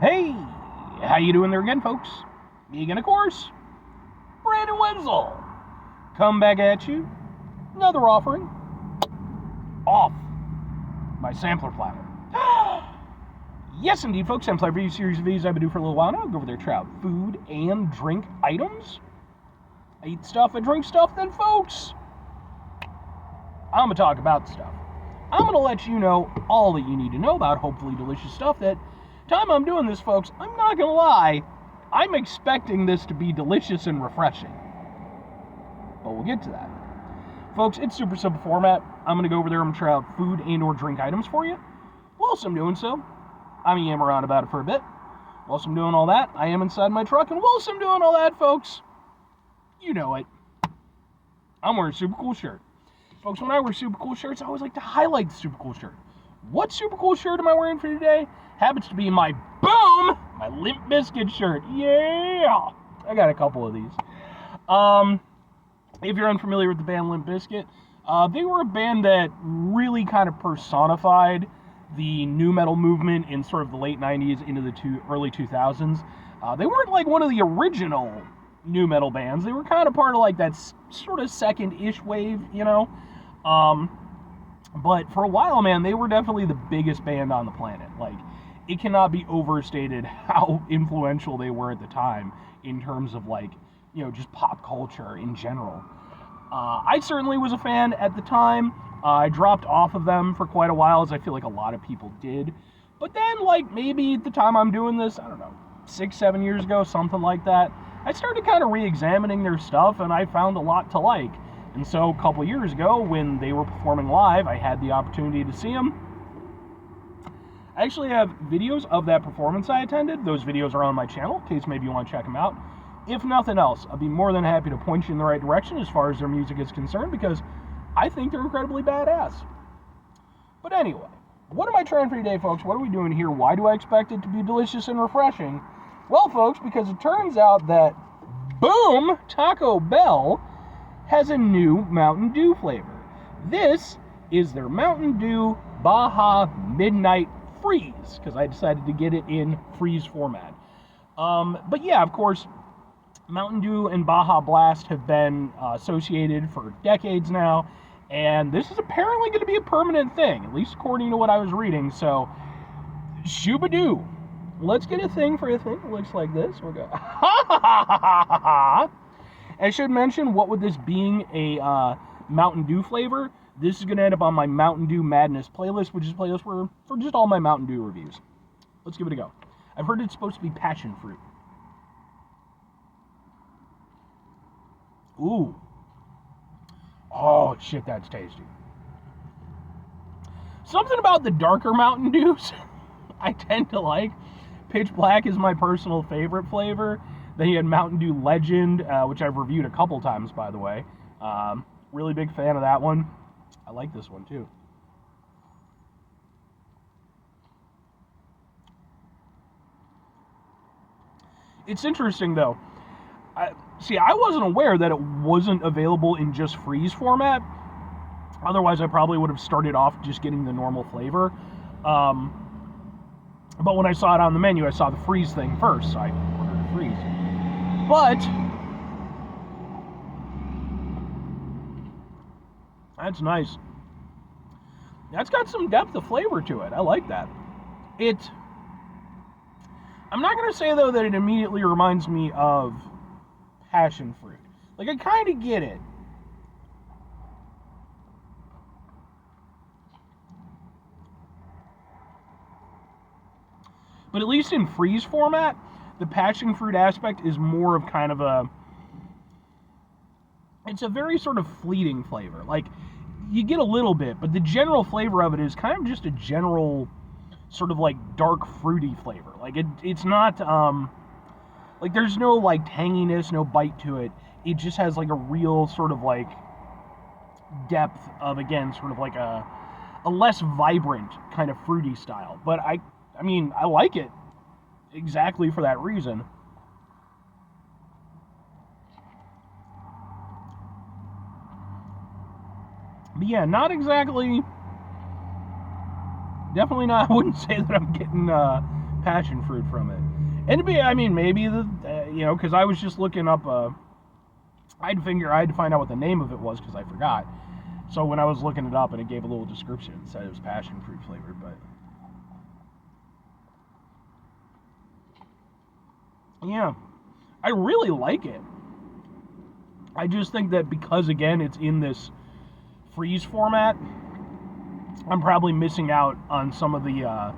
Hey, how you doing there again, folks? Me again, of course, Brandon Wenzel. Come back at you, another offering, off my sampler platter. Yes, indeed, folks, sampler review series of videos I've been doing for a little while now. I go over there, try out food and drink items. I eat stuff, I drink stuff, then, folks, I'm going to talk about stuff. I'm going to let you know all that you need to know about hopefully delicious stuff. That time I'm doing this, folks, I'm not going to lie, I'm expecting this to be delicious and refreshing. But we'll get to that. Folks, it's super simple format. I'm going to go over there and try out food and or drink items for you. Whilst I'm doing so, I'm going to yam around about it for a bit. Whilst I'm doing all that, I am inside my truck. And whilst I'm doing all that, folks, you know it, I'm wearing a super cool shirt. Folks, when I wear super cool shirts, I always like to highlight the super cool shirt. What super cool shirt am I wearing for today? Happens to be my Limp Bizkit shirt. Yeah! I got a couple of these. If you're unfamiliar with the band Limp Bizkit, they were a band that really kind of personified the nu metal movement in sort of the late 90s into the early 2000s. They weren't like one of the original nu metal bands. They were kind of part of like that sort of second-ish wave, you know? But for a while, man, they were definitely the biggest band on the planet. Like, it cannot be overstated how influential they were at the time in terms of, like, you know, just pop culture in general. I certainly was a fan at the time. I dropped off of them for quite a while, as I feel like a lot of people did. But then, like, maybe at the time I'm doing this, I don't know, 6-7 years ago, something like that, I started kind of re-examining their stuff, and I found a lot to like. And so a couple years ago, when they were performing live, I had the opportunity to see them. I actually have videos of that performance I attended. Those videos are on my channel, in case maybe you want to check them out. If nothing else, I'll be more than happy to point you in the right direction as far as their music is concerned, because I think they're incredibly badass. But anyway, what am I trying for today, folks? What are we doing here? Why do I expect it to be delicious and refreshing? Well, folks, because it turns out that, boom, Taco Bell has a new Mountain Dew flavor. This is their Mountain Dew Baja Midnight Freeze, because I decided to get it in freeze format. But yeah, of course, Mountain Dew and Baja Blast have been associated for decades now, and this is apparently going to be a permanent thing, at least according to what I was reading. So, shoo-ba-doo. Let's get a thing for a thing. It looks like this. We'll go. I should mention, what with this being a Mountain Dew flavor, this is going to end up on my Mountain Dew Madness playlist, which is a playlist for just all my Mountain Dew reviews. Let's give it a go. I've heard it's supposed to be passion fruit. Ooh. Oh, shit, that's tasty. Something about the darker Mountain Dews I tend to like. Pitch Black is my personal favorite flavor. Then you had Mountain Dew Legend, which I've reviewed a couple times, by the way. Really big fan of that one. I like this one, too. It's interesting, though. I wasn't aware that it wasn't available in just freeze format. Otherwise, I probably would have started off just getting the normal flavor. But when I saw it on the menu, I saw the freeze thing first, so I ordered a freeze. But that's nice. That's got some depth of flavor to it. I like that. I'm not going to say, though, that it immediately reminds me of passion fruit. Like, I kind of get it. But at least in freeze format, the passion fruit aspect is more of kind of it's a very sort of fleeting flavor. Like, you get a little bit, but the general flavor of it is kind of just a general sort of like dark fruity flavor. Like, it's not, like, there's no like tanginess, no bite to it. It just has like a real sort of like depth of, again, sort of like a less vibrant kind of fruity style. But I mean, I like it exactly for that reason. But yeah, not exactly, definitely not, I wouldn't say that I'm getting passion fruit from it. And maybe because I was just looking up. I had to find out what the name of it was because I forgot. So when I was looking it up and it gave a little description, it said it was passion fruit flavored, but yeah, I really like it. I just think that because, again, it's in this freeze format, I'm probably missing out on some of the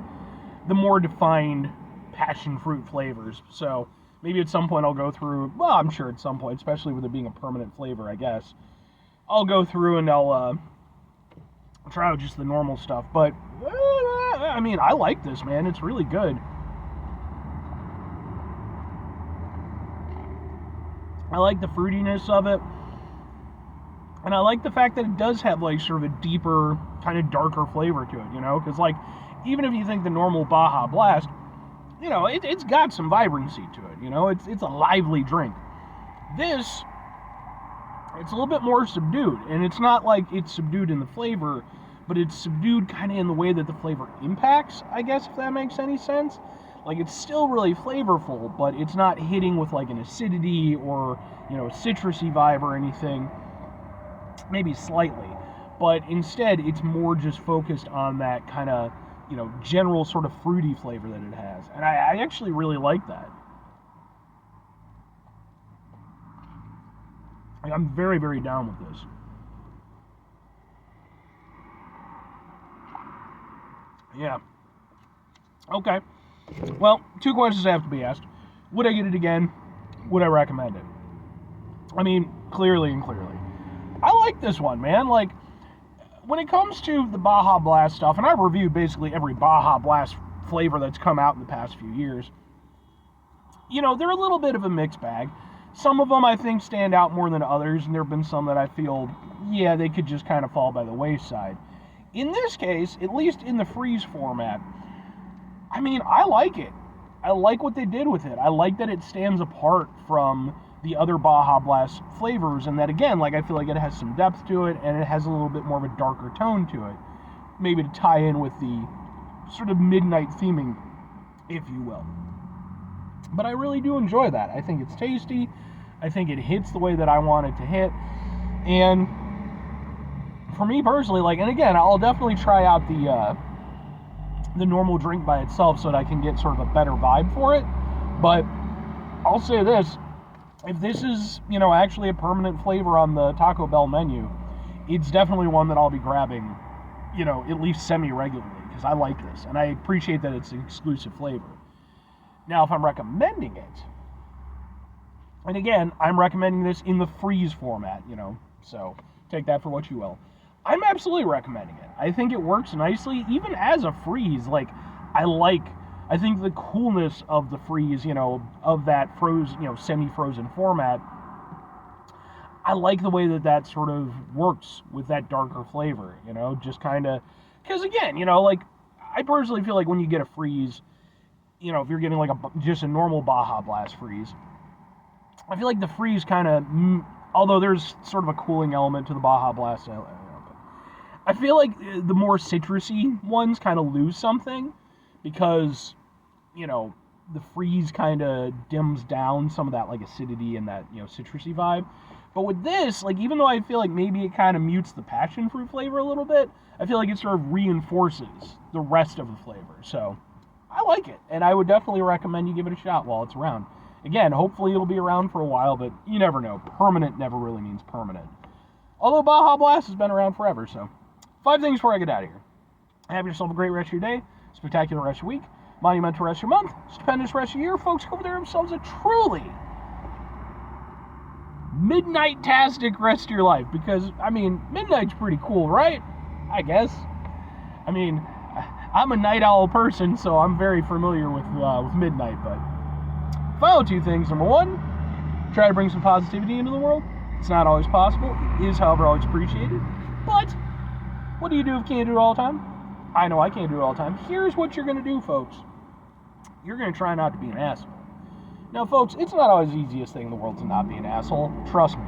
more defined passion fruit flavors. So maybe at some point I'll go through, well, I'm sure at some point, especially with it being a permanent flavor, I guess, I'll go through and I'll try out just the normal stuff. But, I like this, man. It's really good. I like the fruitiness of it. And I like the fact that it does have, like, sort of a deeper, kind of darker flavor to it, Because, like, even if you think the normal Baja Blast, it's got some vibrancy to it, It's a lively drink. This, it's a little bit more subdued. And it's not like it's subdued in the flavor, but it's subdued kind of in the way that the flavor impacts, I guess, if that makes any sense. Like, it's still really flavorful, but it's not hitting with, like, an acidity or, a citrusy vibe or anything. Maybe slightly. But instead, it's more just focused on that kind of, general sort of fruity flavor that it has. And I actually really like that. I'm very, very down with this. Yeah. Okay. Well, 2 questions have to be asked. Would I get it again? Would I recommend it? Clearly. I like this one, man. Like, when it comes to the Baja Blast stuff, and I've reviewed basically every Baja Blast flavor that's come out in the past few years, they're a little bit of a mixed bag. Some of them I think stand out more than others, and there have been some that I feel, they could just kind of fall by the wayside. In this case, at least in the freeze format, I like it. I like what they did with it. I like that it stands apart from the other Baja Blast flavors, and that, again, like, I feel like it has some depth to it, and it has a little bit more of a darker tone to it. Maybe to tie in with the sort of midnight theming, if you will. But I really do enjoy that. I think it's tasty. I think it hits the way that I want it to hit. And for me personally, like, and again, I'll definitely try out the normal drink by itself so that I can get sort of a better vibe for it. But I'll say this, if this is, actually a permanent flavor on the Taco Bell menu, it's definitely one that I'll be grabbing, at least semi-regularly, because I like this, and I appreciate that it's an exclusive flavor. Now, if I'm recommending it, and again, I'm recommending this in the freeze format, so take that for what you will. I'm absolutely recommending it. I think it works nicely, even as a freeze. Like, I think the coolness of the freeze, of that frozen, semi-frozen format, I like the way that sort of works with that darker flavor, just kind of, because again, like, I personally feel like when you get a freeze, if you're getting like just a normal Baja Blast freeze, I feel like the freeze kind of, although there's sort of a cooling element to the Baja Blast, I feel like the more citrusy ones kind of lose something, because, the freeze kind of dims down some of that, like, acidity and that, citrusy vibe. But with this, like, even though I feel like maybe it kind of mutes the passion fruit flavor a little bit, I feel like it sort of reinforces the rest of the flavor. So I like it, and I would definitely recommend you give it a shot while it's around. Again, hopefully it'll be around for a while, but you never know. Permanent never really means permanent. Although Baja Blast has been around forever, so 5 things before I get out of here. Have yourself a great rest of your day, spectacular rest of your week, monumental rest of your month, stupendous rest of your year. Folks, go over there themselves a truly midnight-tastic rest of your life, because, midnight's pretty cool, right? I guess. I'm a night owl person, so I'm very familiar with midnight, but final 2 things. Number 1, try to bring some positivity into the world. It's not always possible. It is, however, always appreciated. But what do you do if you can't do it all the time? I know I can't do it all the time. Here's what you're going to do, folks. You're going to try not to be an asshole. Now, folks, it's not always the easiest thing in the world to not be an asshole. Trust me.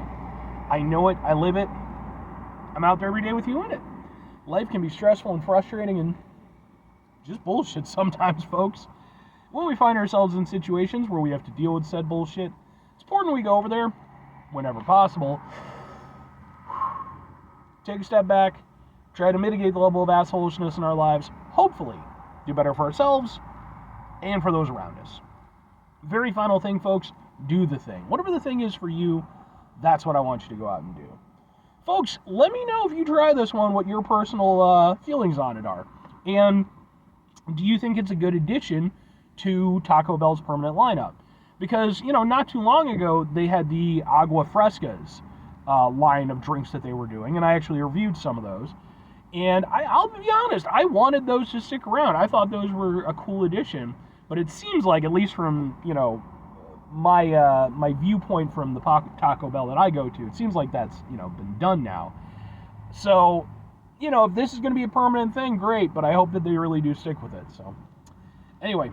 I know it. I live it. I'm out there every day with you in it. Life can be stressful and frustrating and just bullshit sometimes, folks. when we find ourselves in situations where we have to deal with said bullshit, it's important we go over there, whenever possible, take a step back, try to mitigate the level of assholishness in our lives, hopefully do better for ourselves and for those around us. Very final thing, folks, do the thing. Whatever the thing is for you, that's what I want you to go out and do. Folks, let me know if you try this one, what your personal feelings on it are. And do you think it's a good addition to Taco Bell's permanent lineup? Because, not too long ago, they had the Agua Frescas line of drinks that they were doing, and I actually reviewed some of those. And I'll be honest, I wanted those to stick around. I thought those were a cool addition, but it seems like, at least from, my viewpoint from the Taco Bell that I go to, it seems like that's, been done now. So, if this is going to be a permanent thing, great, but I hope that they really do stick with it. So, anyway,